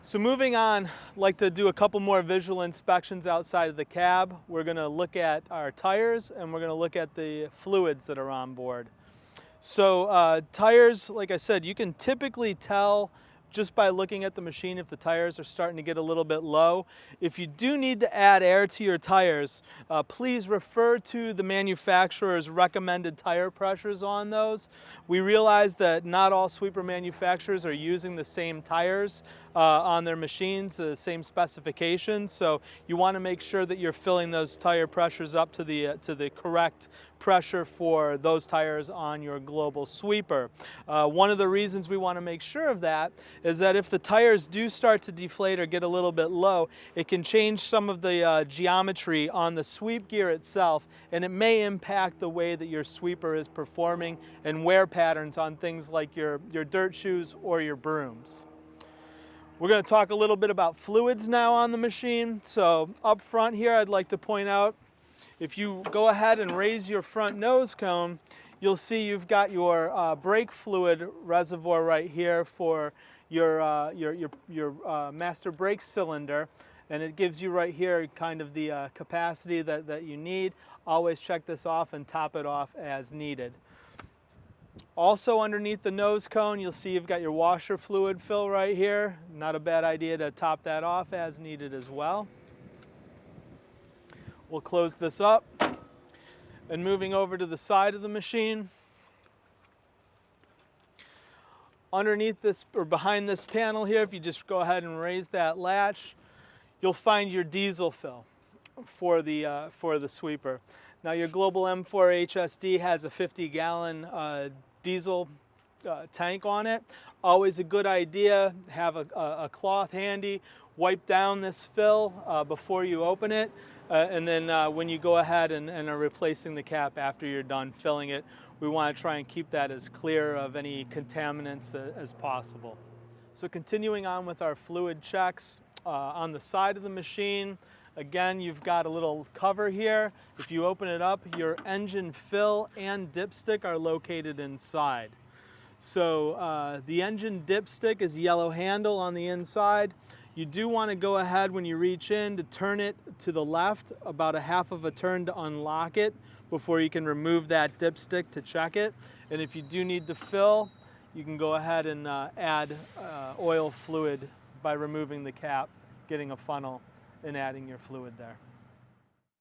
So moving on, I'd like to do a couple more visual inspections outside of the cab. We're going to look at our tires and we're going to look at the fluids that are on board. So tires, like I said, you can typically tell just by looking at the machine if the tires are starting to get a little bit low. If you do need to add air to your tires, please refer to the manufacturer's recommended tire pressures on those. We realize that not all sweeper manufacturers are using the same tires on their machines, the same specifications, so you want to make sure that you're filling those tire pressures up to the correct pressure for those tires on your Global sweeper. One of the reasons we want to make sure of that is that if the tires do start to deflate or get a little bit low, it can change some of the geometry on the sweep gear itself, and it may impact the way that your sweeper is performing and wear patterns on things like your dirt shoes or your brooms. We're going to talk a little bit about fluids now on the machine. So up front here, I'd like to point out, if you go ahead and raise your front nose cone, you'll see you've got your brake fluid reservoir right here for your master brake cylinder, and it gives you right here kind of the capacity that you need. Always check this off and top it off as needed. Also underneath the nose cone, you'll see you've got your washer fluid fill right here. Not a bad idea to top that off as needed as well. We'll close this up. And moving over to the side of the machine, underneath this or behind this panel here, if you just go ahead and raise that latch, you'll find your diesel fill for the sweeper. Now your Global M4HSD has a 50-gallon diesel tank on it. Always a good idea, have a cloth handy, wipe down this fill before you open it, and then when you go ahead and are replacing the cap after you're done filling it, we want to try and keep that as clear of any contaminants as possible. So continuing on with our fluid checks, on the side of the machine, again, you've got a little cover here. If you open it up, your engine fill and dipstick are located inside. So the engine dipstick is yellow handle on the inside. You do want to go ahead when you reach in to turn it to the left about a half of a turn to unlock it before you can remove that dipstick to check it. And if you do need to fill, you can go ahead and add oil fluid by removing the cap, getting a funnel, and adding your fluid there.